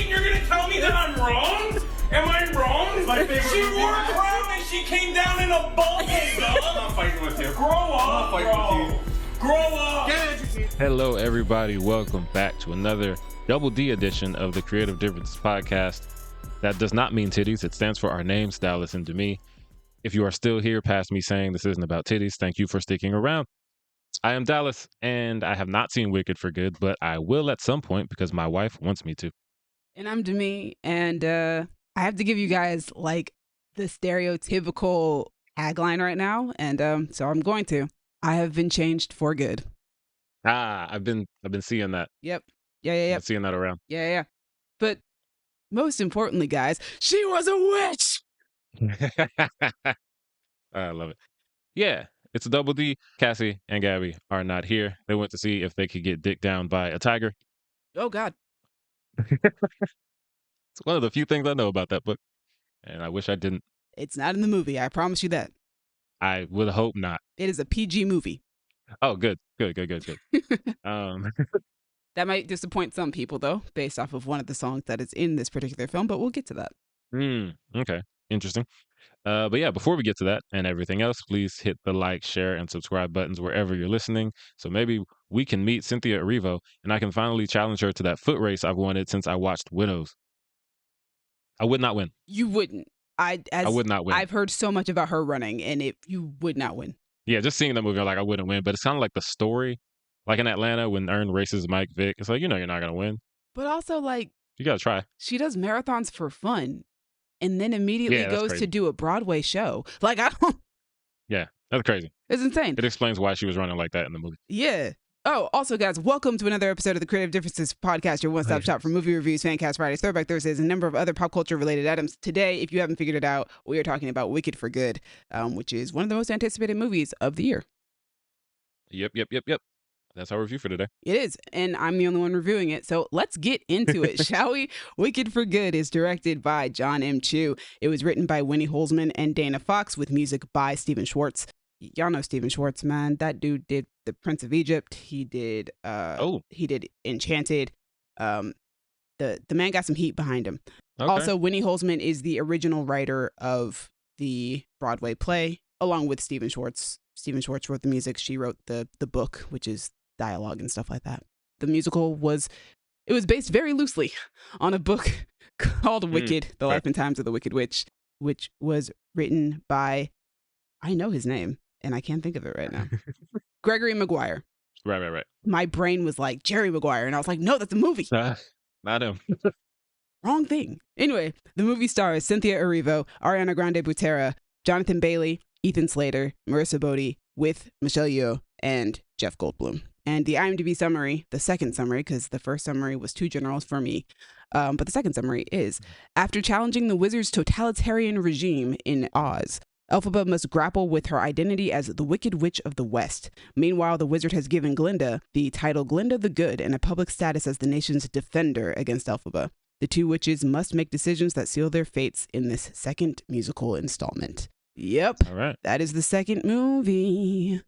and you're gonna tell me that I'm wrong? Am I wrong? My favorite she movie. wore a crown and she came down in a bubble, dog. I'm not fighting with you. Grow up, bro. Grow up. Get educated. Hello, everybody. Welcome back to another Double D edition of the Creative Differences Podcast. That does not mean titties. It stands for our names, Dallas and Demi. If you are still here past me saying this isn't about titties, thank you for sticking around. I am Dallas, and I have not seen Wicked for Good, but I will at some point because my wife wants me to. And I'm Demi, and I have to give you guys like the stereotypical tagline right now, and so I'm going to. I have been changed for good. I've been seeing that. Yep. Yeah. Been seeing that around. Yeah. But most importantly, guys, she was a witch. I love it. Yeah, it's a Double D. Cassie and Gabby are not here. They went to see if they could get dicked down by a tiger. Oh God. It's one of the few things I know about that book, and I wish I didn't. It's not in the movie. I promise you that. I would hope not. It is a PG movie. Oh, good. That might disappoint some people, though, based off of one of the songs that is in this particular film, but we'll get to that. Okay. Interesting. But yeah, before we get to that and everything else, please hit the like, share, and subscribe buttons wherever you're listening. So maybe we can meet Cynthia Erivo, and I can finally challenge her to that foot race I've wanted since I watched Widows. I would not win. You wouldn't. I would not win. I've heard so much about her running, and you would not win. Yeah, just seeing that movie, I'm like, I wouldn't win. But it's kind of like the story, like in Atlanta when Earn races Mike Vick. It's like, you're not going to win. But also, like, You got to try. she does marathons for fun, and then immediately Yeah, that's goes crazy. to do a Broadway show. Like, I don't. Yeah, that's crazy. It's insane. It explains why she was running like that in the movie. Yeah. Oh, also, guys, welcome to another episode of the Creative Differences Podcast, your one-stop shop for movie reviews, Fancast Fridays, Throwback Thursdays, and a number of other pop culture-related items. Today, if you haven't figured it out, we are talking about Wicked for Good, which is one of the most anticipated movies of the year. Yep. That's our review for today. It is, and I'm the only one reviewing it, so let's get into it, shall we? Wicked for Good is directed by John M. Chu. It was written by Winnie Holzman and Dana Fox with music by Stephen Schwartz. Y'all know Stephen Schwartz, man. That dude did The Prince of Egypt. He did he did Enchanted. The man got some heat behind him. Okay. Also, Winnie Holzman is the original writer of the Broadway play, along with Stephen Schwartz. Stephen Schwartz wrote the music. She wrote the book, which is dialogue and stuff like that. The musical was based very loosely on a book called Wicked, The Life and Times of the Wicked Witch, which was written by, I know his name, and I can't think of it right now. Gregory Maguire. Right. My brain was like, Jerry Maguire, and I was like, no, that's a movie. Not him. Wrong thing. Anyway, the movie stars Cynthia Erivo, Ariana Grande Butera, Jonathan Bailey, Ethan Slater, Marissa Bodie, with Michelle Yeoh, and Jeff Goldblum. And the IMDb summary, the second summary, because the first summary was too general for me, but the second summary is, after challenging the wizard's totalitarian regime in Oz, Elphaba must grapple with her identity as the Wicked Witch of the West. Meanwhile, the wizard has given Glinda the title Glinda the Good and a public status as the nation's defender against Elphaba. The two witches must make decisions that seal their fates in this second musical installment. Yep. All right. That is the second movie.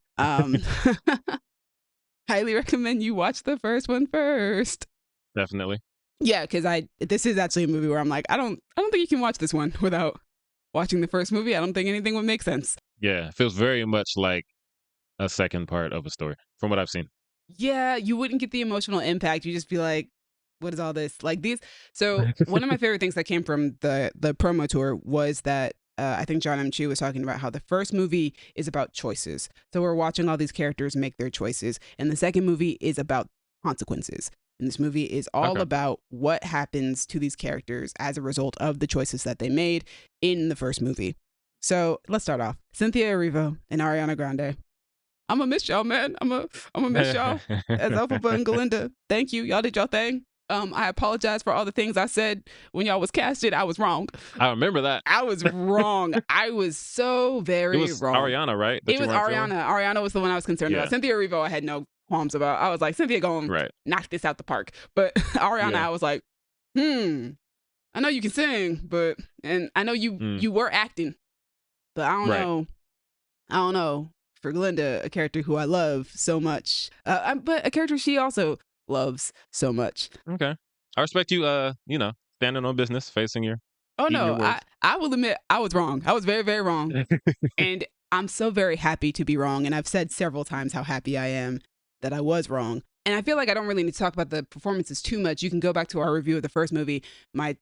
Highly recommend you watch the first one first. Definitely. Yeah, because this is actually a movie where I'm like, I don't think you can watch this one without watching the first movie. I don't think anything would make sense. Yeah, it feels very much like a second part of a story from what I've seen. Yeah, you wouldn't get the emotional impact. You just be like, what is all this? Like these. So one of my favorite things that came from the promo tour was that I think John M. Chu was talking about how the first movie is about choices. So we're watching all these characters make their choices. And the second movie is about consequences. And this movie is all about what happens to these characters as a result of the choices that they made in the first movie. So let's start off. Cynthia Erivo and Ariana Grande. I'm gonna miss y'all, man. I'm gonna miss y'all as Elphaba and Galinda. Thank you. Y'all did y'all thing. I apologize for all the things I said when y'all was casted. I was wrong. I remember that. I was wrong. I was so very It was wrong. Ariana, right? It was Ariana. Ariana was the one I was concerned about. Cynthia Erivo, I had no qualms about. I was like, Cynthia gonna knock this out the park. But Ariana, I was like, I know you can sing, and I know you were acting, but I don't know. For Glinda, a character who I love so much, but a character she also loves so much. Okay. I respect you, standing on business, facing your Oh eating your no, words. I will admit I was wrong. I was very, very wrong. And I'm so very happy to be wrong. And I've said several times how happy I am that I was wrong. And I feel like I don't really need to talk about the performances too much. You can go back to our review of the first movie. My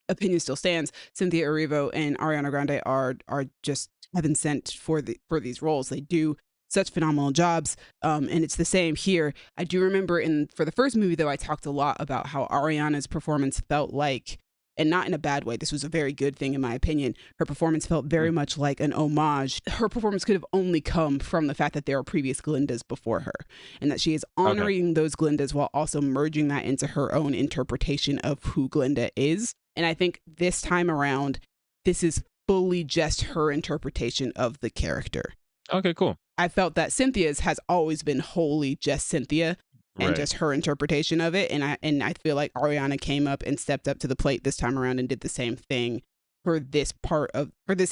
opinion still stands. Cynthia Erivo and Ariana Grande are just heaven sent for these roles. They do such phenomenal jobs. And it's the same here. I do remember for the first movie though, I talked a lot about how Ariana's performance felt like, and not in a bad way, this was a very good thing in my opinion. Her performance felt very much like an homage. Her performance could have only come from the fact that there are previous Glindas before her, and that she is honoring those Glindas while also merging that into her own interpretation of who Glinda is. And I think this time around, this is fully just her interpretation of the character. Okay, cool. I felt that Cynthia's has always been wholly just Cynthia and just her interpretation of it. And I feel like Ariana came up and stepped up to the plate this time around and did the same thing for this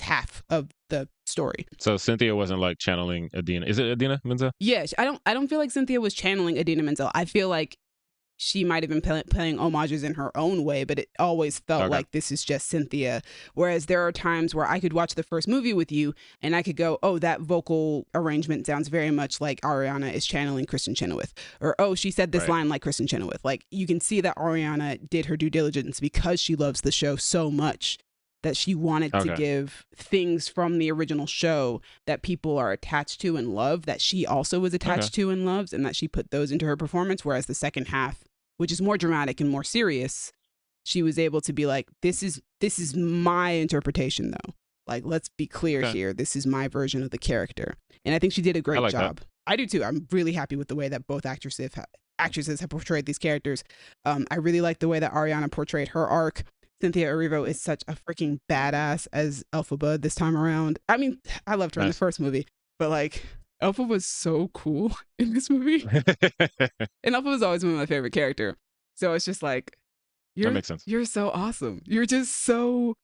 half of the story. So Cynthia wasn't like channeling Idina. Is it Idina Menzel? Yeah, I don't feel like Cynthia was channeling Idina Menzel. I feel like she might have been playing homages in her own way, but it always felt like this is just Cynthia. Whereas there are times where I could watch the first movie with you and I could go, oh, that vocal arrangement sounds very much like Ariana is channeling Kristen Chenoweth. Or, oh, she said this line like Kristen Chenoweth. Like, you can see that Ariana did her due diligence because she loves the show so much that she wanted to give things from the original show that people are attached to and love, that she also was attached to and loves, and that she put those into her performance. Whereas the second half, which is more dramatic and more serious, she was able to be like, this is my interpretation though. Like, let's be clear here. This is my version of the character. And I think she did a great job. I do too. I'm really happy with the way that both actresses have portrayed these characters. I really like the way that Ariana portrayed her arc. Cynthia Erivo is such a freaking badass as Elphaba this time around. I mean, I loved her in the first movie, but like, Elphaba was so cool in this movie. And Elphaba was always been my favorite character. So it's just like, that makes sense. You're so awesome. You're just so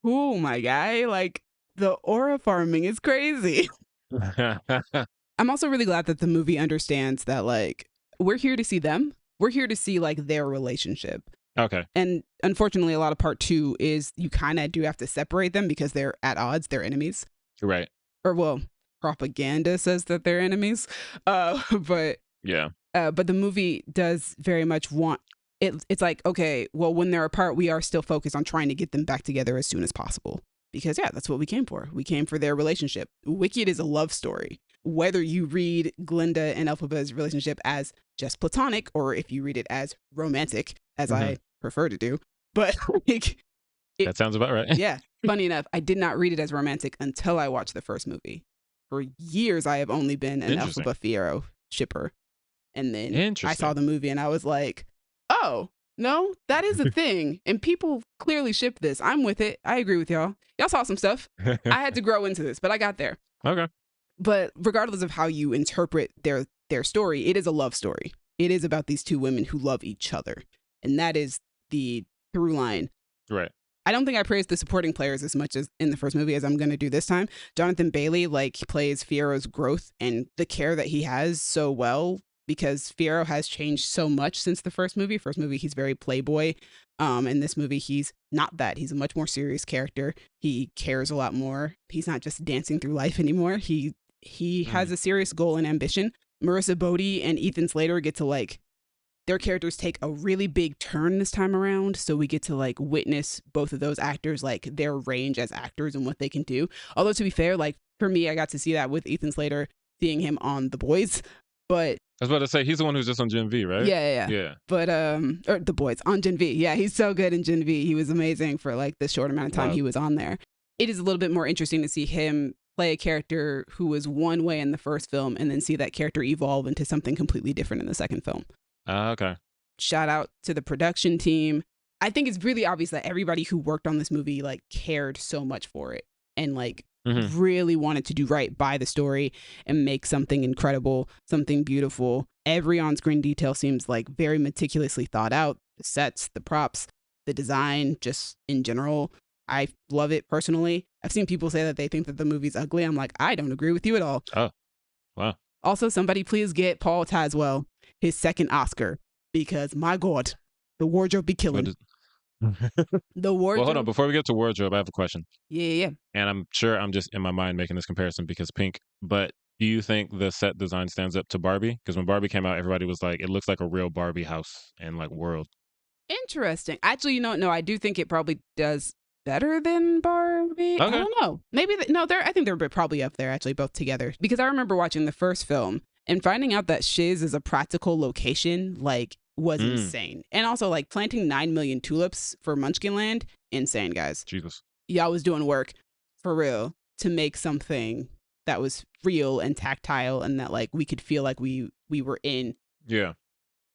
cool, my guy. Like, the aura farming is crazy. I'm also really glad that the movie understands that, like, we're here to see them. We're here to see, like, their relationship. Okay. And unfortunately, a lot of part 2 is you kind of do have to separate them because they're at odds. They're enemies. Right. Or, well, propaganda says that they're enemies. But the movie does very much want it. It's like, okay, well, when they're apart, we are still focused on trying to get them back together as soon as possible. Because, that's what we came for. We came for their relationship. Wicked is a love story. Whether you read Glinda and Elphaba's relationship as just platonic, or if you read it as romantic, as I prefer to do. But like, that sounds about right. Yeah. Funny enough, I did not read it as romantic until I watched the first movie. For years, I have only been an Elphaba Fiyero shipper. And then I saw the movie and I was like, oh, no, that is a thing. And people clearly ship this. I'm with it. I agree with y'all. Y'all saw some stuff. I had to grow into this, but I got there. Okay. But regardless of how you interpret their story, it is a love story. It is about these two women who love each other. And that is the through line. Right. I don't think I praised the supporting players as much as in the first movie as I'm going to do this time. Jonathan Bailey, like, plays Fiero's growth and the care that he has so well, because Fiero has changed so much since the first movie. First movie, he's very playboy. In this movie, he's not that. He's a much more serious character. He cares a lot more. He's not just dancing through life anymore. He has a serious goal and ambition. Marissa Bodie and Ethan Slater get to, like, their characters take a really big turn this time around. So we get to, like, witness both of those actors, like, their range as actors and what they can do. Although, to be fair, like, for me, I got to see that with Ethan Slater, seeing him on The Boys. But I was about to say, he's the one who's just on Gen V, right? Yeah. But, or The Boys on Gen V. Yeah, he's so good in Gen V. He was amazing for, like, the short amount of time he was on there. It is a little bit more interesting to see him play a character who was one way in the first film and then see that character evolve into something completely different in the second film. Okay. Shout out to the production team. I think it's really obvious that everybody who worked on this movie, like, cared so much for it and, like, really wanted to do right by the story and make something incredible, something beautiful. Every on-screen detail seems, like, very meticulously thought out. The sets, the props, the design, just in general. I love it personally. I've seen people say that they think that the movie's ugly. I'm like, I don't agree with you at all. Oh, wow. Also, somebody please get Paul Tazwell his second Oscar, because my God, the wardrobe be killing. The Well, hold on. wardrobe. Before we get to wardrobe, I have a question. Yeah. And I'm sure I'm just in my mind making this comparison because pink. But do you think the set design stands up to Barbie? Because when Barbie came out, everybody was like, it looks like a real Barbie house and like world. Interesting. Actually, no, I do think it probably does better than Barbie. I Okay. don't know. Maybe no. I think they're probably up there actually, both together. Because I remember watching the first film and finding out that Shiz is a practical location, like, was insane. And also, like, planting 9 million tulips for Munchkinland, insane, guys. Jesus. Y'all was doing work for real to make something that was real and tactile and that, like, we could feel like we were in. Yeah.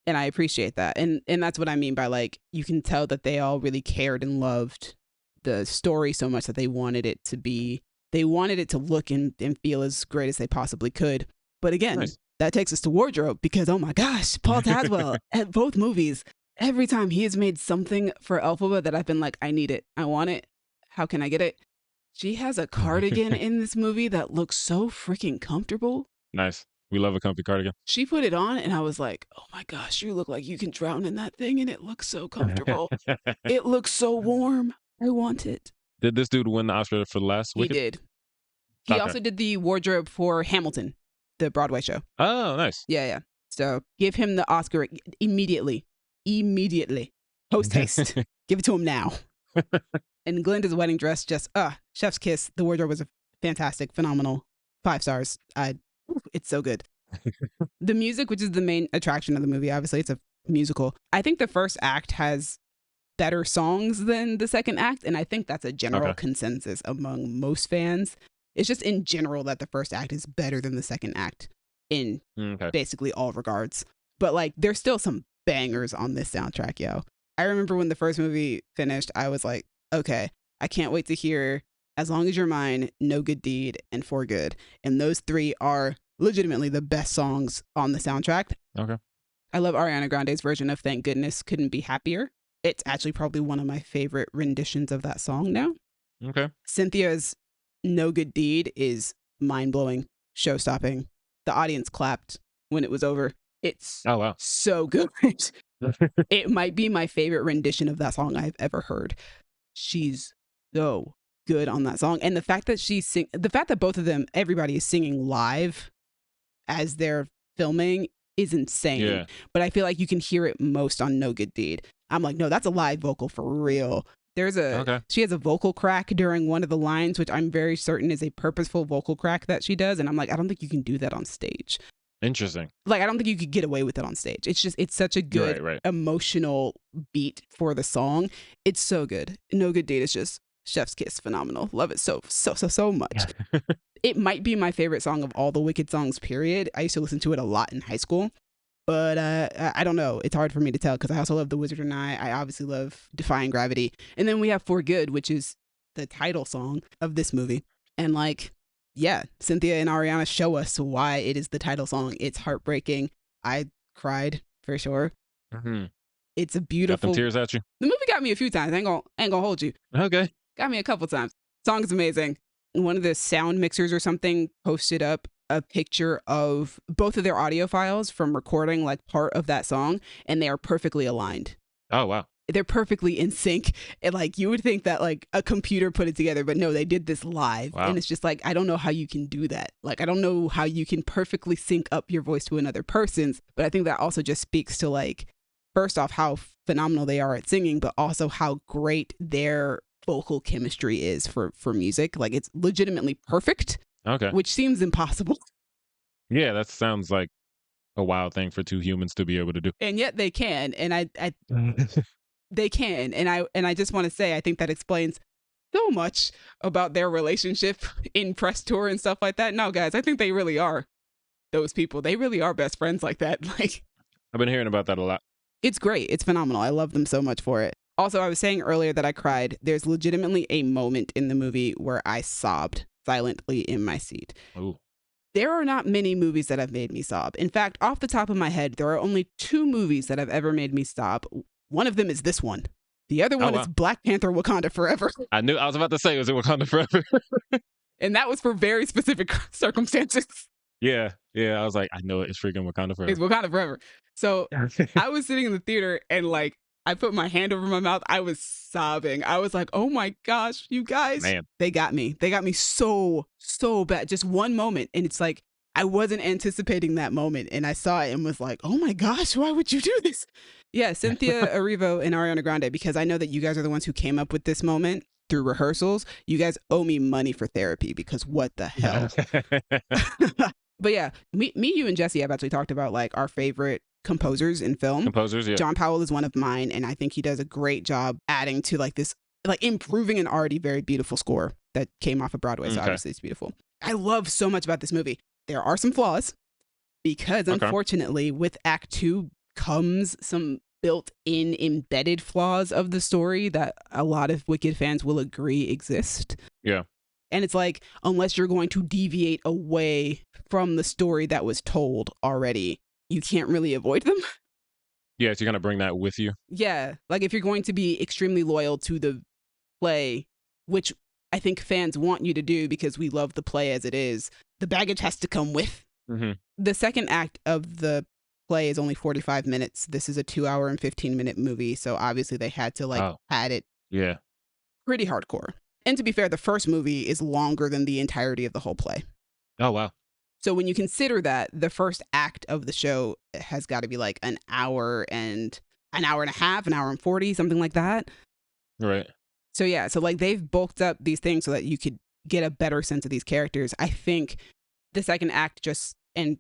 And I appreciate that. And that's what I mean by, like, you can tell that they all really cared and loved the story so much that they wanted it to look and feel as great as they possibly could. But again, Nice. That takes us to wardrobe because, oh my gosh, Paul Tazwell at both movies, every time he has made something for Elphaba that I've been like, I need it, I want it, how can I get it? She has a cardigan in this movie that looks so freaking comfortable. Nice. We love a comfy cardigan. She put it on and I was like, oh my gosh, you look like you can drown in that thing and it looks so comfortable. It looks so warm. I want it. Did this dude win the Oscar for the last Wicked? He did. He Okay. also did the wardrobe for Hamilton, the Broadway show. Oh, nice. Yeah. So give him the Oscar immediately. Post haste. Give it to him now. And Glinda's wedding dress, just chef's kiss. The wardrobe was fantastic, phenomenal, 5 stars. It's so good. The music, which is the main attraction of the movie, obviously it's a musical. I think the first act has better songs than the second act, and I think that's a general consensus among most fans. It's just in general that the first act is better than the second act in basically all regards. But like, there's still some bangers on this soundtrack, yo. I remember when the first movie finished, I was like, okay, I can't wait to hear As Long As You're Mine, No Good Deed, and For Good. And those 3 are legitimately the best songs on the soundtrack. Okay. I love Ariana Grande's version of Thank Goodness Couldn't Be Happier. It's actually probably one of my favorite renditions of that song now. Okay. Cynthia's No Good Deed is mind-blowing, show-stopping. The audience clapped when it was over. It's so good. It might be my favorite rendition of that song I've ever heard. She's so good on that song. And the fact that both of them, everybody is singing live as they're filming is insane. Yeah. But I feel like you can hear it most on No Good Deed. I'm like, no, that's a live vocal for real. She has a vocal crack during one of the lines, which I'm very certain is a purposeful vocal crack that she does. And I'm like, I don't think you can do that on stage. Interesting. Like, I don't think you could get away with it on stage. It's such a good emotional beat for the song. It's so good. No Good Deed is just chef's kiss, phenomenal. Love it so much. It might be my favorite song of all the Wicked songs, period. I used to listen to it a lot in high school. But I don't know. It's hard for me to tell because I also love The Wizard and I obviously love Defying Gravity. And then we have For Good, which is the title song of this movie. And like, yeah, Cynthia and Ariana show us why it is the title song. It's heartbreaking. I cried for sure. Mm-hmm. It's a beautiful. Got them tears at you? The movie got me a few times. I ain't gonna hold you. Okay. Got me a couple times. Song's amazing. One of the sound mixers or something posted up a picture of both of their audio files from recording like part of that song, and they are perfectly aligned. Oh, wow. They're perfectly in sync. And like, you would think that like a computer put it together, but no, they did this live. Wow. And it's just like, I don't know how you can do that. Like, I don't know how you can perfectly sync up your voice to another person's, but I think that also just speaks to like, first off, how phenomenal they are at singing, but also how great their vocal chemistry is for music. Like, it's legitimately perfect. Okay. Which seems impossible. Yeah, that sounds like a wild thing for 2 humans to be able to do. And yet they can. And I they can. And I just want to say, I think that explains so much about their relationship in press tour and stuff like that. No, guys, I think they really are those people. They really are best friends like that. Like, I've been hearing about that a lot. It's great. It's phenomenal. I love them so much for it. Also, I was saying earlier that I cried. There's legitimately a moment in the movie where I sobbed silently in my seat. Ooh. There are not many movies that have made me sob. In fact, off the top of my head, there are only 2 movies that have ever made me sob. One of them is this one. The other one is Black Panther: Wakanda Forever. I was about to say, was it Wakanda Forever? And that was for very specific circumstances. Yeah. I was like, I know it's freaking Wakanda Forever. It's Wakanda Forever. So I was sitting in the theater and like, I put my hand over my mouth. I was sobbing. I was like, oh my gosh, you guys. Man. They got me. They got me so bad. Just one moment. And it's like, I wasn't anticipating that moment. And I saw it and was like, oh my gosh, why would you do this? Yeah, Cynthia Erivo and Ariana Grande, because I know that you guys are the ones who came up with this moment through rehearsals. You guys owe me money for therapy because what the hell? But yeah, me, you, and Jesse have actually talked about like our favorite composers in film. Composers, yeah. John Powell is one of mine, and I think he does a great job adding to like this, like improving an already very beautiful score that came off of Broadway. So obviously it's beautiful. I love so much about this movie. There are some flaws because unfortunately with Act 2 comes some built-in embedded flaws of the story that a lot of Wicked fans will agree exist. Yeah. And it's like, unless you're going to deviate away from the story that was told already, you can't really avoid them. Yeah, so you're going to bring that with you. Yeah. Like if you're going to be extremely loyal to the play, which I think fans want you to do because we love the play as it is, the baggage has to come with. Mm-hmm. The second act of the play is only 45 minutes. This is a 2-hour and 15-minute movie. So obviously they had to like add it pretty hardcore. And to be fair, the first movie is longer than the entirety of the whole play. Oh, wow. So when you consider that, the first act of the show has got to be like an hour and a half, an hour and 40, something like that. Right. So yeah, so like they've bulked up these things so that you could get a better sense of these characters. I think the second act and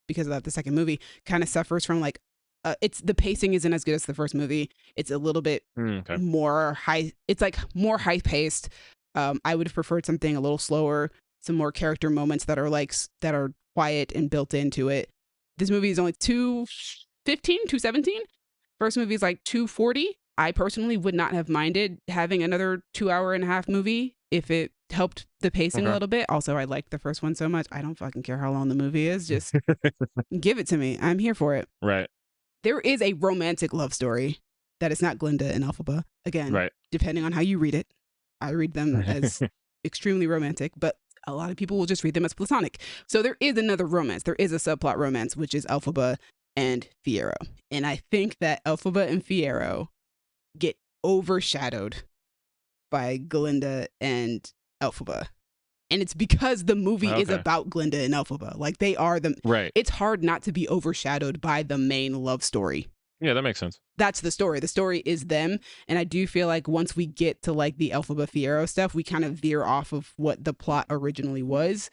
because of that, the second movie kind of suffers from like, the pacing isn't as good as the first movie. It's a little bit more high. It's like more high paced. I would have preferred something a little slower, some more character moments that are quiet and built into it. This movie is only 2:15, 2:17. First movie is like 2:40. I personally would not have minded having another 2-hour and a half movie if it helped the pacing a little bit. Also, I liked the first one so much. I don't fucking care how long the movie is. Just give it to me. I'm here for it. Right. There is a romantic love story that is not Glinda and Elphaba. Again, depending on how you read it. I read them as extremely romantic, but a lot of people will just read them as platonic. So there is another romance. There is a subplot romance, which is Elphaba and Fiyero. And I think that Elphaba and Fiyero get overshadowed by Galinda and Elphaba. And it's because the movie is about Glinda and Elphaba. Like they are the... Right. It's hard not to be overshadowed by the main love story. Yeah, that makes sense. That's the story. The story is them. And I do feel like once we get to like the Elphaba Fiyero stuff, we kind of veer off of what the plot originally was.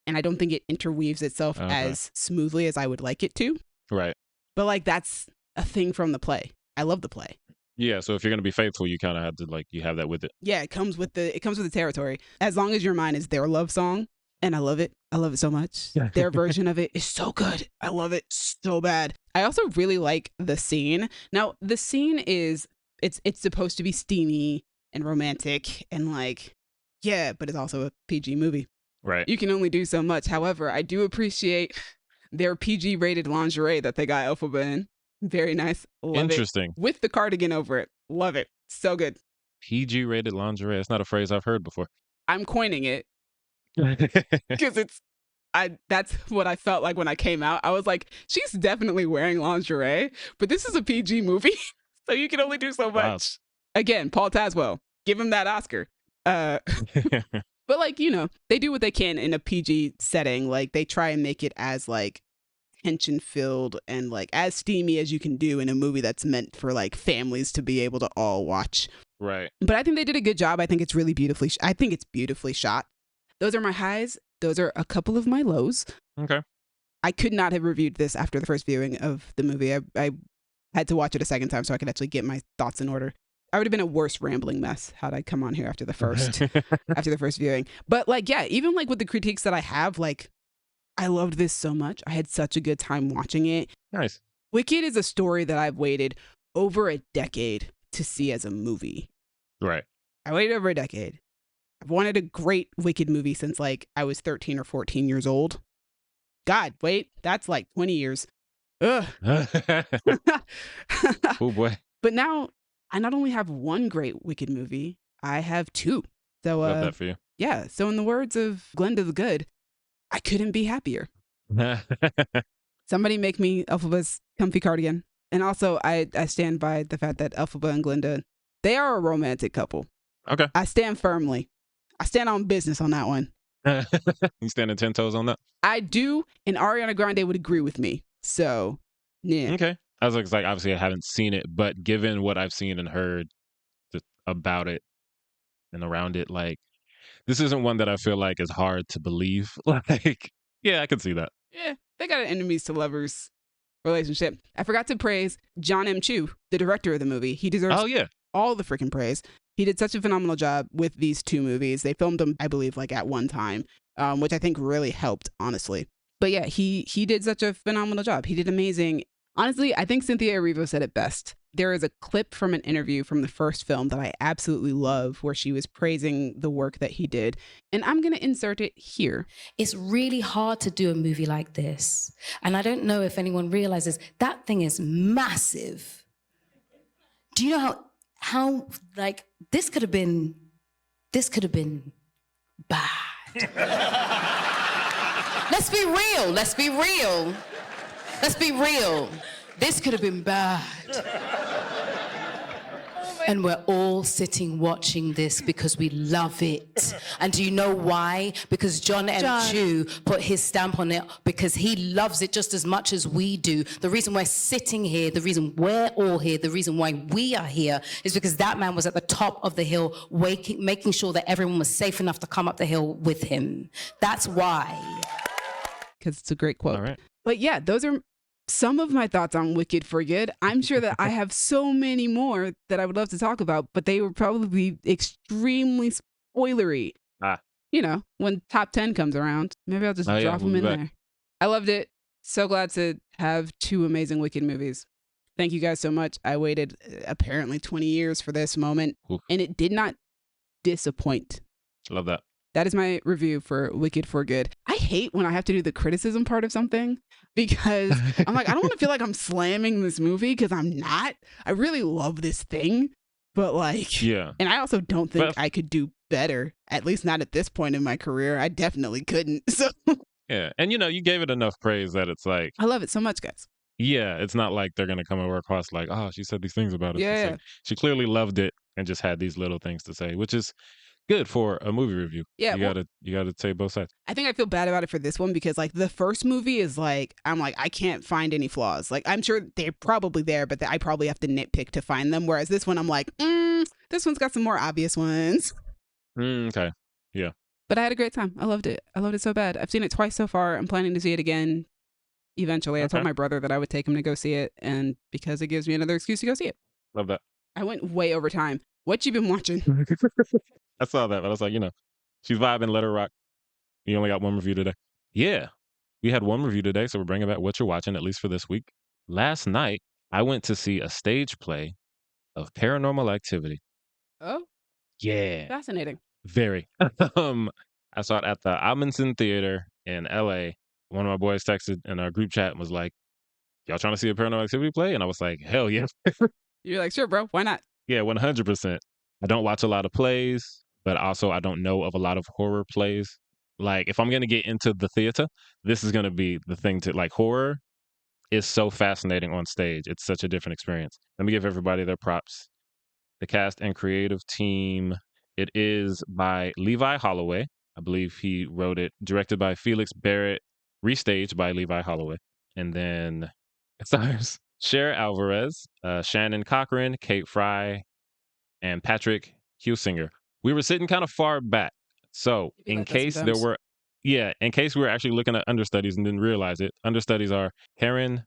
And I don't think it interweaves itself as smoothly as I would like it to. Right. But like that's a thing from the play. I love the play. Yeah, so if you're going to be faithful, you kind of have to like, you have that with it. Yeah, it comes with the territory. As long as your mind is their love song, and I love it. I love it so much. Their version of it is so good. I love it so bad. I also really like the scene. Now, the scene is it's supposed to be steamy and romantic and like but it's also a PG movie. Right. You can only do so much. However, I do appreciate their PG rated lingerie that they got Elphaba in. Very nice. Love Interesting. It. With the cardigan over it. Love it. So good. PG rated lingerie. That's not a phrase I've heard before. I'm coining it because that's what I felt like when I came out. I was like, she's definitely wearing lingerie, but this is a PG movie, so you can only do so much. Wow. Again, Paul Tazwell, give him that Oscar. But like, you know, they do what they can in a PG setting. Like they try and make it as like tension filled and like as steamy as you can do in a movie that's meant for like families to be able to all watch. Right. But I think they did a good job. I think it's really beautifully shot. Those are my highs. Those are a couple of my lows. Okay. I could not have reviewed this after the first viewing of the movie. I had to watch it a second time so I could actually get my thoughts in order. I would have been a worse rambling mess had I come on here after the first viewing. But like, yeah, even like with the critiques that I have, like I loved this so much. I had such a good time watching it. Nice. Wicked is a story that I've waited over a decade to see as a movie. Right. I waited over a decade. I've wanted a great Wicked movie since like I was 13 or 14 years old. God, wait, that's like 20 years. Ugh. Oh boy. But now I not only have one great Wicked movie, I have two. So love that for you. Yeah. So in the words of Glinda the Good, I couldn't be happier. Somebody make me Elphaba's comfy cardigan. And also, I stand by the fact that Elphaba and Glinda, they are a romantic couple. Okay. I stand firmly. I stand on business on that one. You standing 10 toes on that? I do, and Ariana Grande would agree with me. So, yeah. Okay. I was like, obviously I haven't seen it, but given what I've seen and heard about it and around it, like, this isn't one that I feel like is hard to believe. Like, yeah, I can see that. Yeah, they got an enemies to lovers relationship. I forgot to praise John M. Chu, the director of the movie. He deserves all the freaking praise. He did such a phenomenal job with these two movies. They filmed them, I believe, like at one time, which I think really helped, honestly. But yeah, he did such a phenomenal job. He did amazing. Honestly, I think Cynthia Erivo said it best. There is a clip from an interview from the first film that I absolutely love where she was praising the work that he did. And I'm going to insert it here. It's really hard to do a movie like this. And I don't know if anyone realizes that thing is massive. Do you know how like, this could have been bad. Let's be real. This could have been bad. And we're all sitting watching this because we love it. And do you know why? Because John M. Chu put his stamp on it because he loves it just as much as we do. The reason we're sitting here, the reason we're all here, the reason why we are here is because that man was at the top of the hill making sure that everyone was safe enough to come up the hill with him. That's why. Because it's a great quote. All right. But yeah, those are some of my thoughts on Wicked for Good. I'm sure that I have so many more that I would love to talk about, but they would probably be extremely spoilery. You know, when top 10 comes around, maybe I'll just drop them in there. I loved it. So glad to have two amazing Wicked movies. Thank you guys so much. I waited apparently 20 years for this moment, and it did not disappoint. Love that. That is my review for Wicked for Good. I hate when I have to do the criticism part of something because I'm like, I don't want to feel like I'm slamming this movie because I'm not. I really love this thing, but like, yeah. And I also don't think I could do better, at least not at this point in my career. I definitely couldn't. So yeah. And you know, you gave it enough praise that it's like, I love it so much, guys. Yeah. It's not like they're going to come over across like, oh, she said these things about it. Yeah. Like, she clearly loved it and just had these little things to say, which is good for a movie review. Yeah, you gotta say both sides. I think I feel bad about it for this one because like the first movie is like I'm like I can't find any flaws. Like I'm sure they're probably there, but I probably have to nitpick to find them. Whereas this one, I'm like, this one's got some more obvious ones. Okay, yeah. But I had a great time. I loved it. I loved it so bad. I've seen it twice so far. I'm planning to see it again eventually. I told my brother that I would take him to go see it, and because it gives me another excuse to go see it. Love that. I went way over time. What you been watching? I saw that, but I was like, you know, she's vibing, let her rock. You only got one review today. Yeah, we had one review today, so we're bringing back what you're watching, at least for this week. Last night, I went to see a stage play of Paranormal Activity. Oh? Yeah. Fascinating. Very. I saw it at the Amundsen Theater in LA. One of my boys texted in our group chat and was like, y'all trying to see a Paranormal Activity play? And I was like, hell yeah. You're like, sure, bro. Why not? Yeah, 100%. I don't watch a lot of plays, but also I don't know of a lot of horror plays. Like, if I'm going to get into the theater, this is going to be the thing to, like, horror is so fascinating on stage. It's such a different experience. Let me give everybody their props. The cast and creative team, it is by Levi Holloway. I believe he wrote it, directed by Felix Barrett, restaged by Levi Holloway. And then it stars Cher Alvarez, Shannon Cochran, Kate Fry, and Patrick Husinger. We were sitting kind of far back. So in case we were actually looking at understudies and didn't realize it, understudies are Karen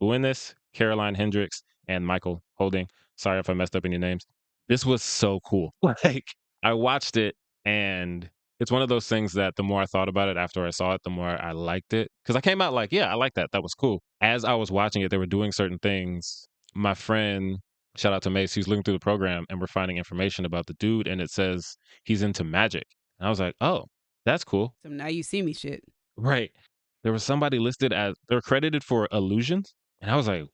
Buenis, Caroline Hendricks, and Michael Holding. Sorry if I messed up any names. This was so cool. Like, I watched it, and it's one of those things that the more I thought about it after I saw it, the more I liked it. Because I came out like, yeah, I like that. That was cool. As I was watching it, they were doing certain things. My friend, shout out to Mace, he's looking through the program, and we're finding information about the dude, and it says he's into magic. And I was like, oh, that's cool. So now you see me shit. Right. There was somebody listed as, they're credited for illusions. And I was like,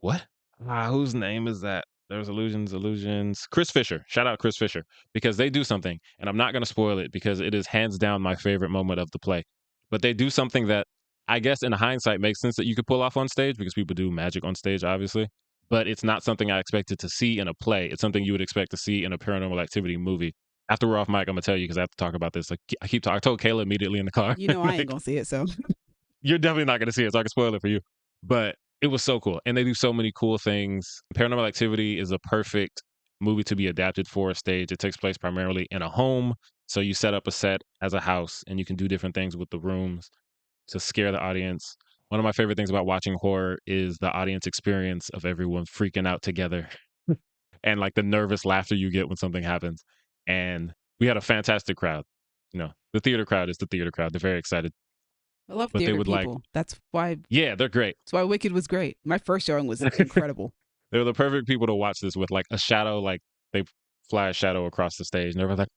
what? Whose name is that? There's illusions. Chris Fisher. Shout out Chris Fisher. Because they do something, and I'm not going to spoil it because it is hands down my favorite moment of the play. But they do something that I guess in hindsight makes sense that you could pull off on stage because people do magic on stage, obviously. but it's not something I expected to see in a play. It's something you would expect to see in a Paranormal Activity movie. After we're off mic, I'm gonna tell you because I have to talk about this. Like, I keep talking. I told Kayla immediately in the car. You know, I ain't like, gonna see it, so you're definitely not gonna see it, so I can spoil it for you. But it was so cool, and they do so many cool things. Paranormal Activity is a perfect movie to be adapted for a stage. It takes place primarily in a home, so you set up a set as a house, and you can do different things with the rooms to scare the audience. One of my favorite things about watching horror is the audience experience of everyone freaking out together and like the nervous laughter you get when something happens. And we had a fantastic crowd. You know, the theater crowd is the theater crowd. They're very excited. I love But they theater would, like- people. That's why Yeah, they're great. Wicked was great. My first showing was incredible. They were the perfect people to watch this with, like a shadow, like they fly a shadow across the stage and everyone's like,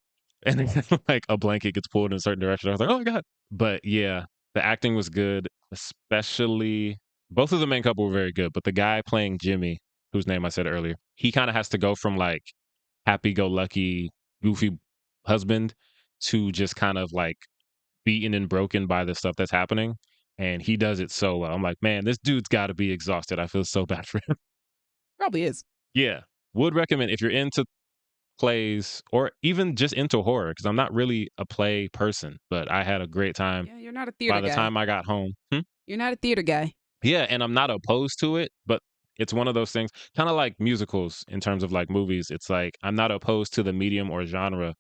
and then like a blanket gets pulled in a certain direction. I was like, oh my God. But yeah, the acting was good, especially both of the main couple were very good, but the guy playing Jimmy, whose name I said earlier, he kind of has to go from like happy-go-lucky, goofy husband to just kind of like beaten and broken by the stuff that's happening. And he does it so well. I'm like, man, this dude's got to be exhausted. I feel so bad for him. Probably is. Yeah. Would recommend if you're into plays or even just into horror, because I'm not really a play person, but I had a great time Yeah, you're not a theater by the guy. time I got home. You're not a theater guy. Yeah, and I'm not opposed to it, but it's one of those things, kind of like musicals in terms of like movies. It's like I'm not opposed to the medium or genre,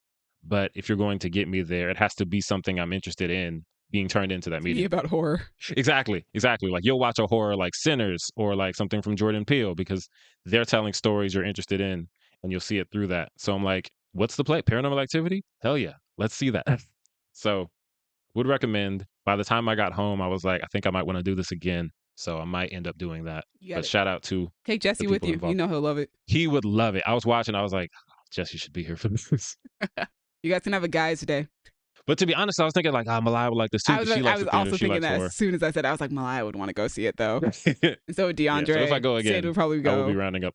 but if you're going to get me there, it has to be something I'm interested in being turned into that Me medium. about horror. Exactly. Like you'll watch a horror like Sinners or like something from Jordan Peele because they're telling stories you're interested in and you'll see it through that. So I'm like, what's the play? Paranormal Activity? Hell yeah. Let's see that. So would recommend. By the time I got home, I was like, I think I might want to do this again. So I might end up doing that. You got But it. shout out to Take Jesse the with people you. involved. You know he'll love it. He would love it. I was watching. I was like, Jesse should be here for this. You guys can have a guys today. But to be honest, I was thinking like, Malaya would like this too. I 'Cause was, she I likes was the theater. also She thinking likes that horror. as soon as I said it, I was like, Malaya would want to go see it though. And so would Yeah, DeAndre. so if I go again, Sid would probably I go. will be rounding up.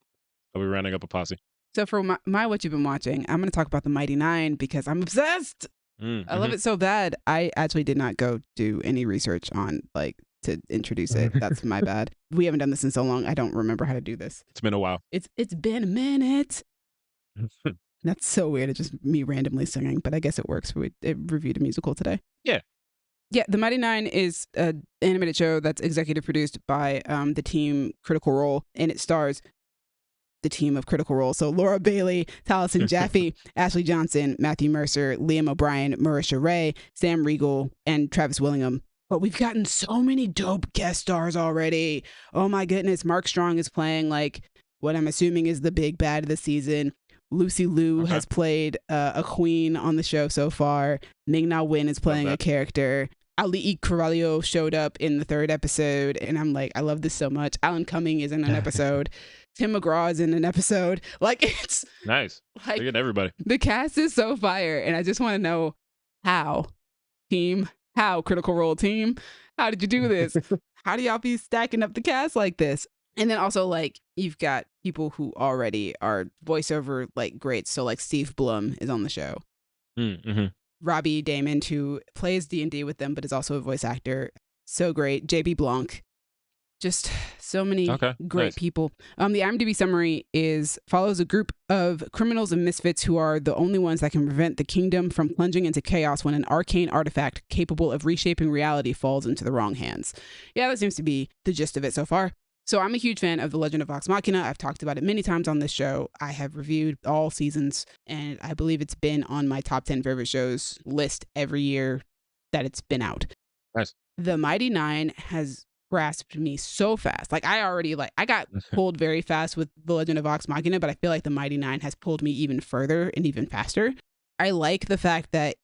I'll be rounding up a posse. So for my what you've been watching, I'm going to talk about the Mighty Nein because I'm obsessed. I love it so bad. I actually did not go do any research on like to introduce it. That's my bad. We haven't done this in so long. I don't remember how to do this. It's been a while. It's been a minute. That's so weird. It's just me randomly singing, but I guess it works. We reviewed a musical today. Yeah. Yeah, The Mighty Nein is an animated show that's executive produced by the team Critical Role, and it stars the team of Critical Role. So Laura Bailey, Taliesin Jaffe, Ashley Johnson, Matthew Mercer, Liam O'Brien, Marisha Ray, Sam Riegel, and Travis Willingham. But we've gotten so many dope guest stars already. Oh my goodness. Mark Strong is playing like what I'm assuming is the big bad of the season. Lucy Liu has played a queen on the show so far. Ming-Na Wen is playing a character. Ali Carvalho showed up in the 3rd episode, and I'm like, I love this so much. Alan Cumming is in an episode. Tim McGraw is in an episode. Like, it's Nice. like Look at everybody. the cast is so fire, and I just want to know how Critical Role team, how did you do this? How do y'all be stacking up the cast like this? And then also like you've got people who already are voiceover like greats. So like Steve Blum is on the show. Mm-hmm. Robbie Damon, who plays D&D with them, but is also a voice actor. So great. JB Blanc. Just so many great people. The IMDb summary follows a group of criminals and misfits who are the only ones that can prevent the kingdom from plunging into chaos when an arcane artifact capable of reshaping reality falls into the wrong hands. Yeah, that seems to be the gist of it so far. So I'm a huge fan of The Legend of Vox Machina. I've talked about it many times on this show. I have reviewed all seasons, and I believe it's been on my top 10 favorite shows list every year that it's been out. Nice. The Mighty Nein has grasped me so fast. Like I got pulled very fast with The Legend of Vox Machina, but I feel like the Mighty Nein has pulled me even further and even faster. I like the fact that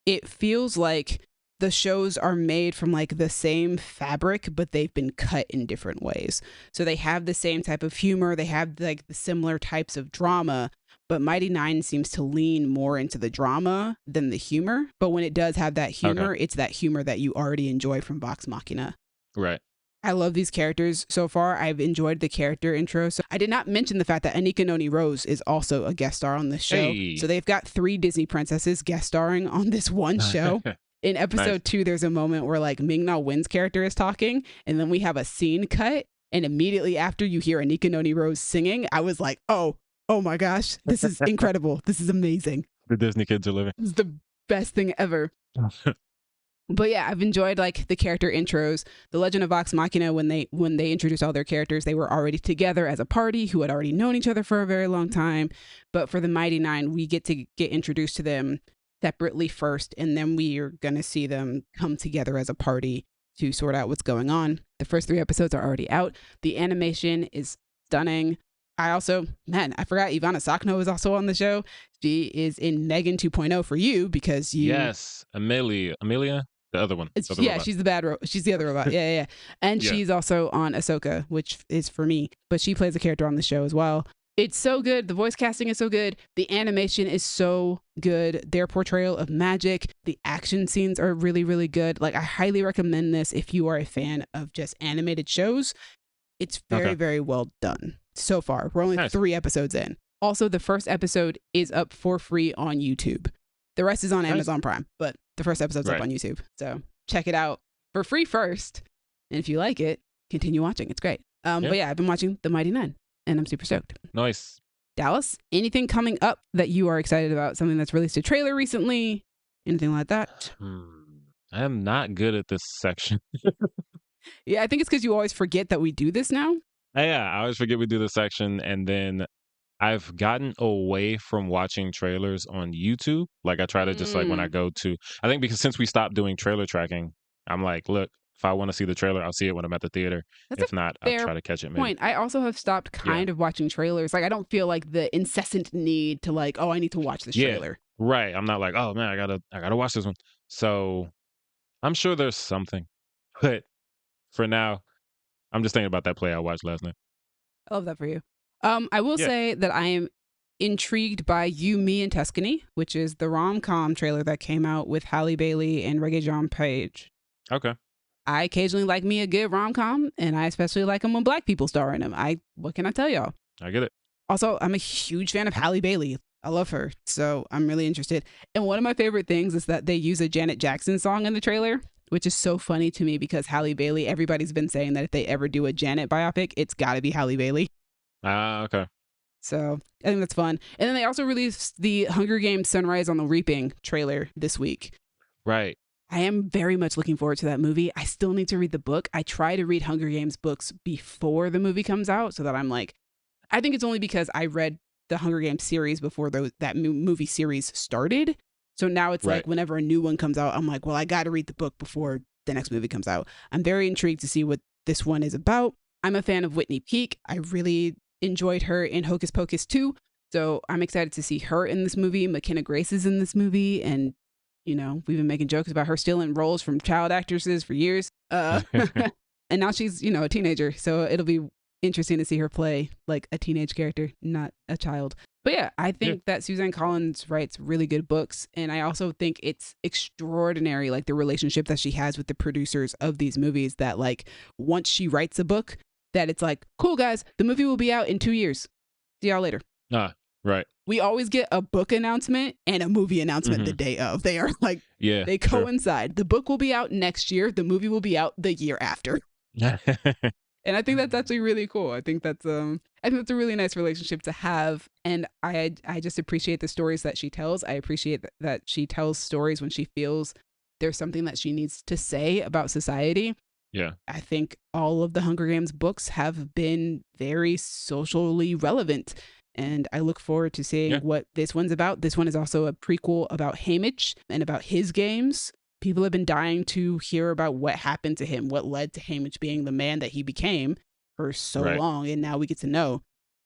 it feels like the shows are made from like the same fabric, but they've been cut in different ways. So they have the same type of humor, they have like the similar types of drama, but Mighty Nein seems to lean more into the drama than the humor. But when it does have that humor, it's that humor that you already enjoy from Vox Machina. Right. I love these characters so far. I've enjoyed the character intro. So I did not mention the fact that Anika Noni Rose is also a guest star on this show. Hey. So they've got 3 Disney princesses guest starring on this one show. In episode 2, there's a moment where like Ming-Na Wen's character is talking, and then we have a scene cut, And immediately after you hear Anika Noni Rose singing, I was like, oh my gosh, this is incredible. This is amazing. The Disney kids are living. This is the best thing ever. But yeah, I've enjoyed like the character intros. The Legend of Vox Machina, when they introduced all their characters, they were already together as a party who had already known each other for a very long time. But for the Mighty Nein, we get to get introduced to them separately first, and then we are going to see them come together as a party to sort out what's going on. The first 3 episodes are already out. The animation is stunning. I forgot Ivana Sakno is also on the show. She is in Megan 2.0 for you because you... Yes, Amelia, the other one. She's the bad she's the other robot. Yeah. And she's also on Ahsoka, which is for me, but she plays a character on the show as well. It's so good. The voice casting is so good. The animation is so good. Their portrayal of magic, the action scenes are really, really good. Like, I highly recommend this if you are a fan of just animated shows. It's very, very well done so far. We're only 3 episodes in. Also, the first episode is up for free on YouTube. The rest is on Amazon Prime, but the first episode's up on YouTube. So check it out for free first. And if you like it, continue watching. It's great. But yeah, I've been watching The Mighty Nein, and I'm super stoked. Nice. Dallas, anything coming up that you are excited about? Something that's released a trailer recently? Anything like that? I am not good at this section. Yeah, I think it's because you always forget that we do this now. Yeah, I always forget we do this section, and then I've gotten away from watching trailers on YouTube. Like, I try to just like when I go to, I think because since we stopped doing trailer tracking, I'm like, look, if I want to see the trailer, I'll see it when I'm at the theater. If not, I'll try to catch it. Maybe. I also have stopped kind of watching trailers. Like, I don't feel like the incessant need to like, oh, I need to watch this trailer. Right. I'm not like, oh man, I gotta watch this one. So I'm sure there's something, but for now, I'm just thinking about that play I watched last night. I love that for you. I will say that I am intrigued by You, Me, and Tuscany, which is the rom-com trailer that came out with Halle Bailey and Regé-Jean Page. Okay. I occasionally like me a good rom-com, and I especially like them when Black people star in them. What can I tell y'all? I get it. Also, I'm a huge fan of Halle Bailey. I love her, so I'm really interested. And one of my favorite things is that they use a Janet Jackson song in the trailer, which is so funny to me because Halle Bailey, everybody's been saying that if they ever do a Janet biopic, it's got to be Halle Bailey. Okay. So I think that's fun. And then they also released the Hunger Games Sunrise on the Reaping trailer this week. Right. I am very much looking forward to that movie. I still need to read the book. I try to read Hunger Games books before the movie comes out so that I'm like, I think it's only because I read the Hunger Games series before that movie series started. So now it's like whenever a new one comes out, I'm like, well, I got to read the book before the next movie comes out. I'm very intrigued to see what this one is about. I'm a fan of Whitney Peak. I really enjoyed her in Hocus Pocus 2. So I'm excited to see her in this movie. McKenna Grace is in this movie. And, you know, we've been making jokes about her stealing roles from child actresses for years. And now she's, you know, a teenager. So it'll be interesting to see her play like a teenage character, not a child. But yeah, I think that Suzanne Collins writes really good books. And I also think it's extraordinary, like the relationship that she has with the producers of these movies, that like once she writes a book, that it's like, cool guys, the movie will be out in 2 years. See y'all later. Right. We always get a book announcement and a movie announcement the day of. They are like, they coincide. The book will be out next year. The movie will be out the year after. And I think that's actually really cool. I think that's a really nice relationship to have. And I just appreciate the stories that she tells. I appreciate that she tells stories when she feels there's something that she needs to say about society. Yeah. I think all of the Hunger Games books have been very socially relevant. And I look forward to seeing what this one's about. This one is also a prequel about Haymitch and about his games. People have been dying to hear about what happened to him, what led to Haymitch being the man that he became for so long. And now we get to know.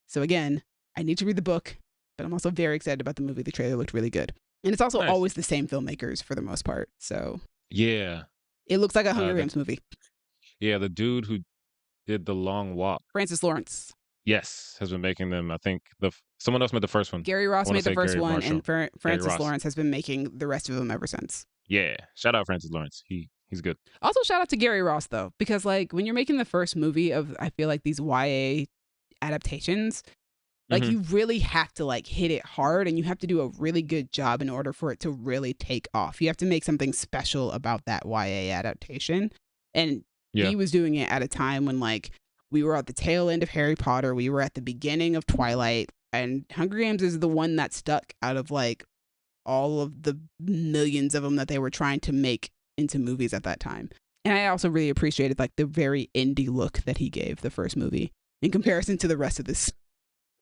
So again, I need to read the book, but I'm also very excited about the movie. The trailer looked really good. And it's also always the same filmmakers for the most part. So yeah, it looks like a Hunger Games movie. Yeah, the dude who did The Long Walk, Francis Lawrence. Yes, has been making them. I think someone else made the first one. Gary Ross made the first one, and Francis Lawrence has been making the rest of them ever since. Yeah, shout out Francis Lawrence. He's good. Also, shout out to Gary Ross though, because like when you're making the first movie of, I feel like these YA adaptations, like you really have to like hit it hard, and you have to do a really good job in order for it to really take off. You have to make something special about that YA adaptation, and he was doing it at a time when like We were at the tail end of Harry Potter. We were at the beginning of Twilight. And Hunger Games is the one that stuck out of like all of the millions of them that they were trying to make into movies at that time. And I also really appreciated like the very indie look that he gave the first movie in comparison to the rest of this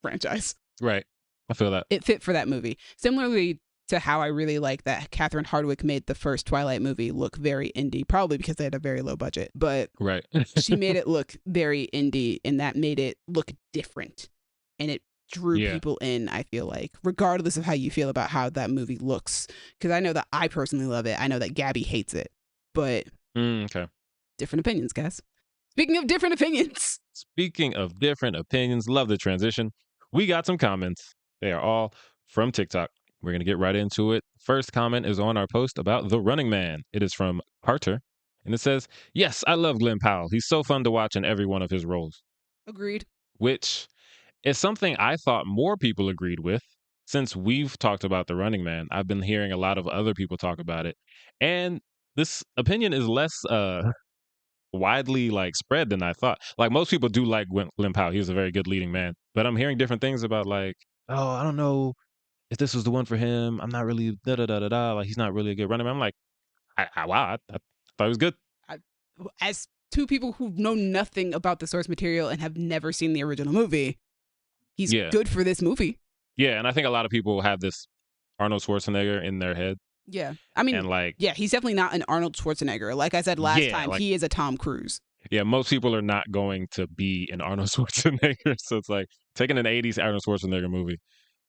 franchise. Right. I feel that. It fit for that movie. Similarly to how I really like that Catherine Hardwicke made the first Twilight movie look very indie, probably because they had a very low budget, but right. she made it look very indie, and that made it look different. And it drew people in, I feel like, regardless of how you feel about how that movie looks. Because I know that I personally love it. I know that Gabby hates it. But okay. Different opinions, guys. Speaking of different opinions. Speaking of different opinions, love the transition. We got some comments. They are all from TikTok. We're going to get right into it. First comment is on our post about The Running Man. It is from Carter. And it says, yes, I love Glenn Powell. He's so fun to watch in every one of his roles. Agreed. Which is something I thought more people agreed with. Since we've talked about The Running Man, I've been hearing a lot of other people talk about it. And this opinion is less widely like spread than I thought. Like most people do like Glenn Powell. He was a very good leading man. But I'm hearing different things about like, oh, I don't know if this was the one for him. I'm not really da-da-da-da-da. Like he's not really a good running man. I'm like, wow, I thought he was good. As two people who know nothing about the source material and have never seen the original movie, he's good for this movie. Yeah, and I think a lot of people have this Arnold Schwarzenegger in their head. Yeah. I mean, and like, yeah, he's definitely not an Arnold Schwarzenegger. Like I said last time, like, he is a Tom Cruise. Yeah, most people are not going to be an Arnold Schwarzenegger. So it's like taking an 80s Arnold Schwarzenegger movie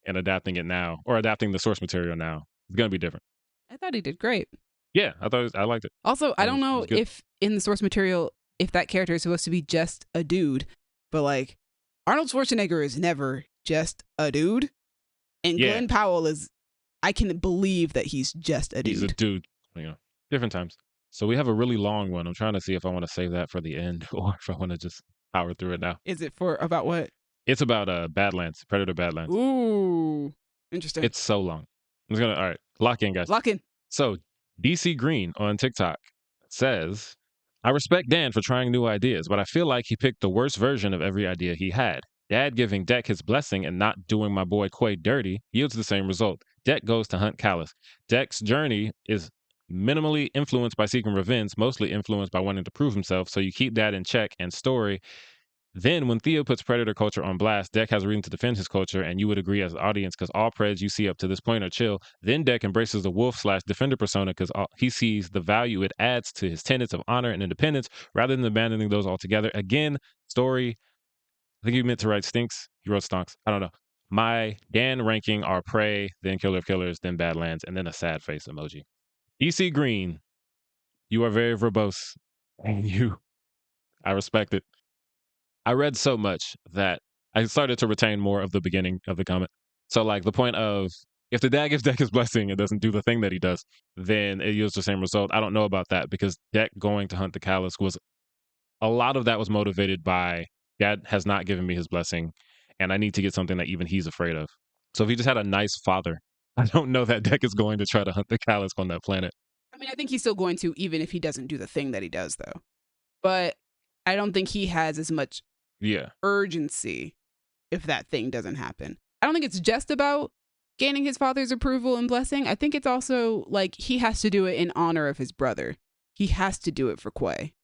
and adapting it now, or adapting the source material now. It's going to be different. I thought he did great. Yeah, I liked it. Also, I don't know if in the source material, if that character is supposed to be just a dude, but like Arnold Schwarzenegger is never just a dude. And Glenn Powell is, I can believe that he's just a dude. He's a dude, you know, different times. So we have a really long one. I'm trying to see if I want to save that for the end or if I want to just power through it now. Is it for about what? It's about Badlands, Predator Badlands. Ooh, interesting. It's so long. I'm just gonna, all right, lock in, guys. Lock in. So DC Green on TikTok says, I respect Dan for trying new ideas, but I feel like he picked the worst version of every idea he had. Dad giving Deck his blessing and not doing my boy Quay dirty yields the same result. Deck goes to hunt Callus. Deck's journey is minimally influenced by seeking revenge, mostly influenced by wanting to prove himself, so you keep that in check and story. Then, when Theo puts Predator culture on blast, Deck has a reason to defend his culture, and you would agree as an audience because all Preds you see up to this point are chill. Then Deck embraces the wolf/defender persona because he sees the value it adds to his tenets of honor and independence rather than abandoning those altogether. Again, story, I think you meant to write stinks. You wrote stonks. I don't know. My Dan ranking are Prey, then Killer of Killers, then Badlands, and then a sad face emoji. DC Green, you are very verbose, and I respect it. I read so much that I started to retain more of the beginning of the comment. So like the point of, if the dad gives Deck his blessing and doesn't do the thing that he does, then it yields the same result. I don't know about that because Deck going to hunt the Callus was, a lot of that was motivated by Dad has not given me his blessing and I need to get something that even he's afraid of. So if he just had a nice father, I don't know that Deck is going to try to hunt the Callus on that planet. I mean, I think he's still going to, even if he doesn't do the thing that he does though. But I don't think he has as much urgency if that thing doesn't happen. I don't think it's just about gaining his father's approval and blessing. I think it's also like he has to do it in honor of his brother. He has to do it for Quay.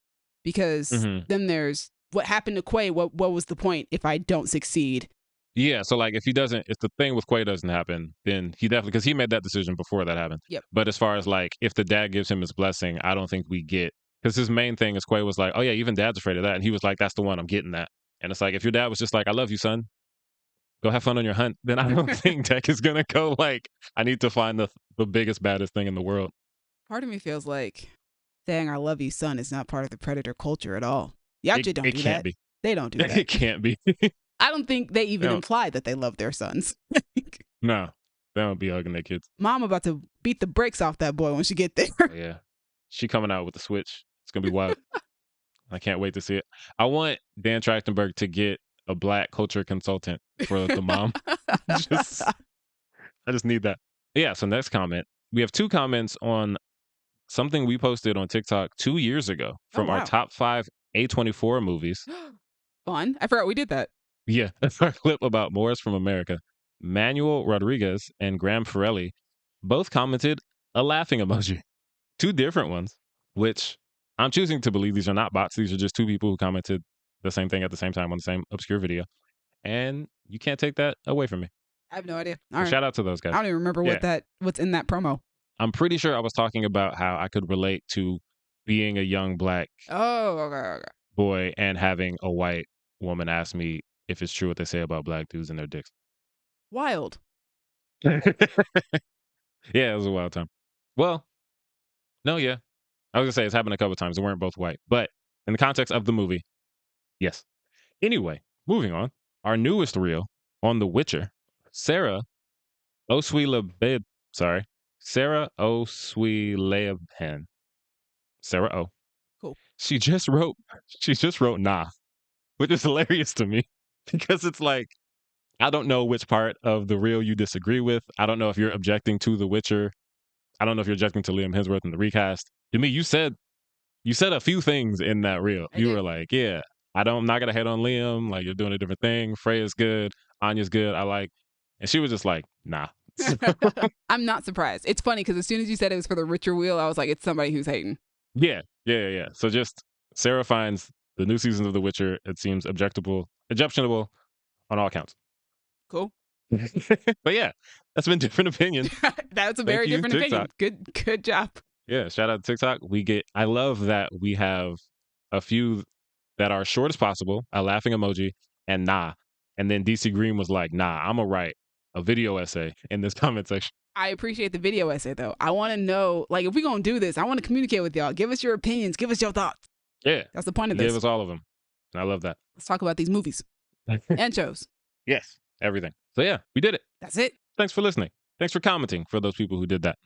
Because then there's what happened to Quay. What was the point if I don't succeed? Yeah, so like if the thing with Quay doesn't happen, then he definitely, because he made that decision before that happened. Yep. But as far as like if the dad gives him his blessing, I don't think we get, because his main thing is Quay was like, oh yeah, even Dad's afraid of that. And he was like, that's the one, I'm getting that. And it's like, if your dad was just like, I love you, son, go have fun on your hunt, then I don't think Deck is going to go like, I need to find the biggest, baddest thing in the world. Part of me feels like saying I love you, son is not part of the Predator culture at all. Yacha don't do that. Be. They don't do that. It can't be. I don't think they even imply that they love their sons. No, they don't be hugging their kids. Mom about to beat the brakes off that boy when she get there. Oh, yeah. She coming out with the switch. It's going to be wild. I can't wait to see it. I want Dan Trachtenberg to get a black culture consultant for the mom. I just need that. Yeah, so next comment. We have 2 comments on something we posted on TikTok 2 years ago from our top 5 A24 movies. Fun. I forgot we did that. Yeah, that's our clip about Morris from America. Manuel Rodriguez and Graham Ferrelli both commented a laughing emoji. 2 different ones, which I'm choosing to believe these are not bots. These are just 2 people who commented the same thing at the same time on the same obscure video. And you can't take that away from me. I have no idea. So shout out to those guys. I don't even remember what's in that promo. I'm pretty sure I was talking about how I could relate to being a young black okay. boy and having a white woman ask me if it's true what they say about black dudes and their dicks. Wild. Yeah, it was a wild time. Well, no, yeah. I was gonna say it's happened a couple of times. They weren't both white, but in the context of the movie, yes. Anyway, moving on. Our newest reel on The Witcher, Sarah O'Sweelabed. Sarah O'Sweelaban. Sarah O. Cool. She just wrote nah, which is hilarious to me because it's like, I don't know which part of the reel you disagree with. I don't know if you're objecting to The Witcher. I don't know if you're objecting to Liam Hemsworth in the recast. To me, you said a few things in that reel. You were like, yeah, I'm not gonna hate on Liam. Like, you're doing a different thing. Freya's good. Anya's good. I like. And she was just like, nah. I'm not surprised. It's funny because as soon as you said it was for the Richer wheel, I was like, it's somebody who's hating. Yeah. So just Sarah finds the new season of The Witcher, it seems objectionable on all counts. Cool. But yeah, that's been different opinions. That's a very different opinion. Good job. Yeah, shout out to TikTok. I love that we have a few that are short as possible, a laughing emoji, and nah. And then DC Green was like, nah, I'm gonna write a video essay in this comment section. I appreciate the video essay though. I want to know, like, if we're gonna do this, I want to communicate with y'all. Give us your opinions. Give us your thoughts. Yeah. That's the point of this. Give us all of them. And I love that. Let's talk about these movies and shows. Yes, everything. So yeah, we did it. That's it. Thanks for listening. Thanks for commenting for those people who did that.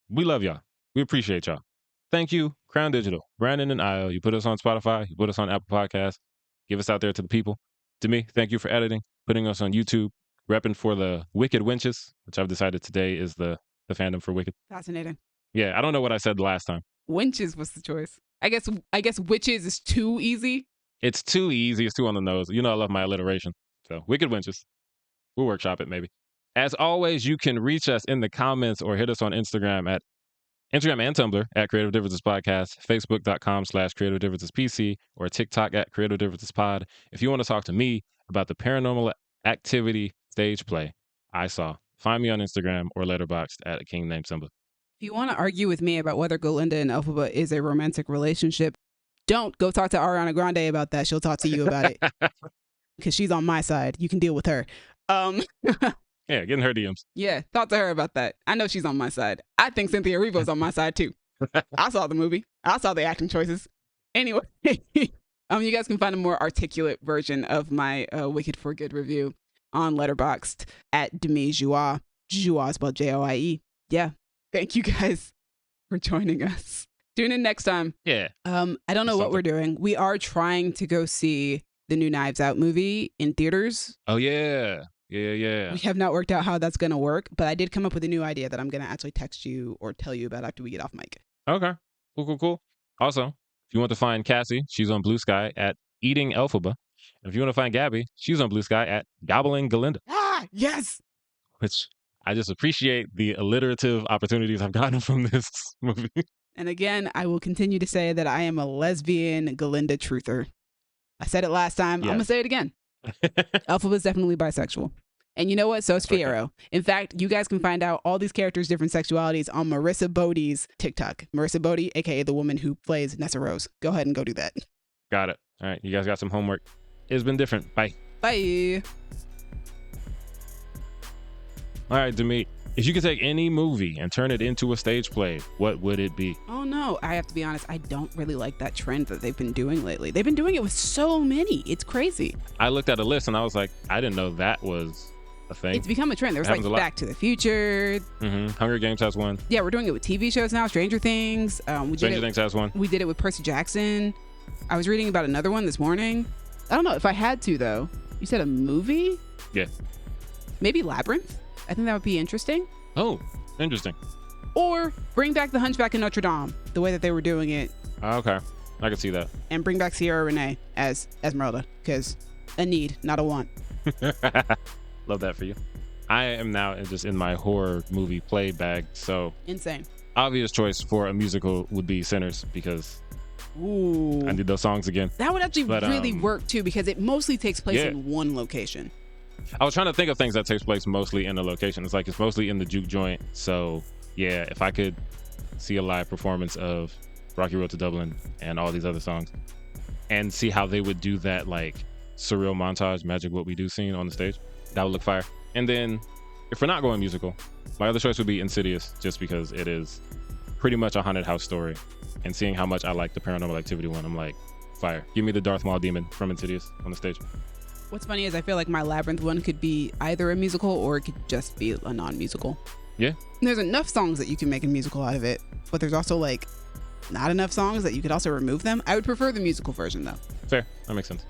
We love y'all. We appreciate y'all. Thank you, Crown Digital, Brandon and Io. You put us on Spotify. You put us on Apple Podcasts. Give us out there to the people. To me, thank you for editing, putting us on YouTube, repping for the Wicked Winches, which I've decided today is the fandom for Wicked. Fascinating. Yeah, I don't know what I said the last time. Winches was the choice. I guess witches is too easy. It's too easy. It's too on the nose. You know I love my alliteration. So Wicked Winches. We'll workshop it maybe. As always, you can reach us in the comments or hit us on Instagram and Tumblr at Creative Differences Podcast, Facebook.com/Creative Differences PC, or TikTok at Creative Differences Pod. If you want to talk to me about the Paranormal Activity stage play I saw, find me on Instagram or Letterboxd at a king named Simba. If you want to argue with me about whether Galinda and Elphaba is a romantic relationship, don't go talk to Ariana Grande about that. She'll talk to you about it because she's on my side. You can deal with her. Yeah, get in her DMs. Yeah, talk to her about that. I know she's on my side. I think Cynthia Erivo's on my side too. I saw the movie. I saw the acting choices. Anyway, you guys can find a more articulate version of my Wicked for Good review on Letterboxd at Demi Joie. Joie is spelled Joie. Yeah. Thank you guys for joining us. Tune in next time. Yeah. I don't know what we're doing. We are trying to go see the new Knives Out movie in theaters. Oh, yeah. Yeah. We have not worked out how that's going to work, but I did come up with a new idea that I'm going to actually text you or tell you about after we get off mic. Okay. Cool. Also, if you want to find Cassie, she's on Blue Sky at Eating Elphaba. And if you want to find Gabby, she's on Blue Sky at Gobbling Galinda. Ah, yes! Which I just appreciate the alliterative opportunities I've gotten from this movie. And again, I will continue to say that I am a lesbian Galinda truther. I said it last time. Yes. I'm going to say it again. Elphaba is definitely bisexual. And you know what? So is Fiero. In fact, you guys can find out all these characters' different sexualities on Marissa Bodie's TikTok. Marissa Bodie, a.k.a. the woman who plays Nessa Rose. Go ahead and go do that. Got it. All right. You guys got some homework. It's been different. Bye. Bye. All right, Demi. If you could take any movie and turn it into a stage play, what would it be? Oh, no. I have to be honest. I don't really like that trend that they've been doing lately. They've been doing it with so many. It's crazy. I looked at a list and I was like, I didn't know that was a thing. It's become a trend. There's like Back to the Future. Mm-hmm. Hunger Games has one. Yeah, we're doing it with TV shows now. Stranger Things. Stranger Things has one. We did it with Percy Jackson. I was reading about another one this morning. I don't know if I had to, though. You said a movie? Yeah. Maybe Labyrinth? I think that would be interesting. Oh, interesting. Or bring back The Hunchback of Notre Dame, the way that they were doing it. Okay. I can see that. And bring back Sierra Renee as Esmeralda, because a need, not a want. Love that for you. I am now just in my horror movie play bag, so Insane. obvious choice for a musical would be Sinners, because Ooh. I need those songs again. That would actually really work too, because it mostly takes place Yeah. in one location. I was trying to think of things that takes place mostly in the location. It's like it's mostly in the juke joint. So yeah, if I could see a live performance of Rocky Road to Dublin and all these other songs, and see how they would do that like surreal montage Magic What We Do scene on the stage, that would look fire. And then if we're not going musical, my other choice would be Insidious, just because it is pretty much a haunted house story. And seeing how much I like the Paranormal Activity one, I'm like, fire. Give me the Darth Maul demon from Insidious on the stage. What's funny is I feel like my Labyrinth one could be either a musical or it could just be a non-musical. Yeah. There's enough songs that you can make a musical out of it, but there's also like not enough songs that you could also remove them. I would prefer the musical version though. Fair. That makes sense.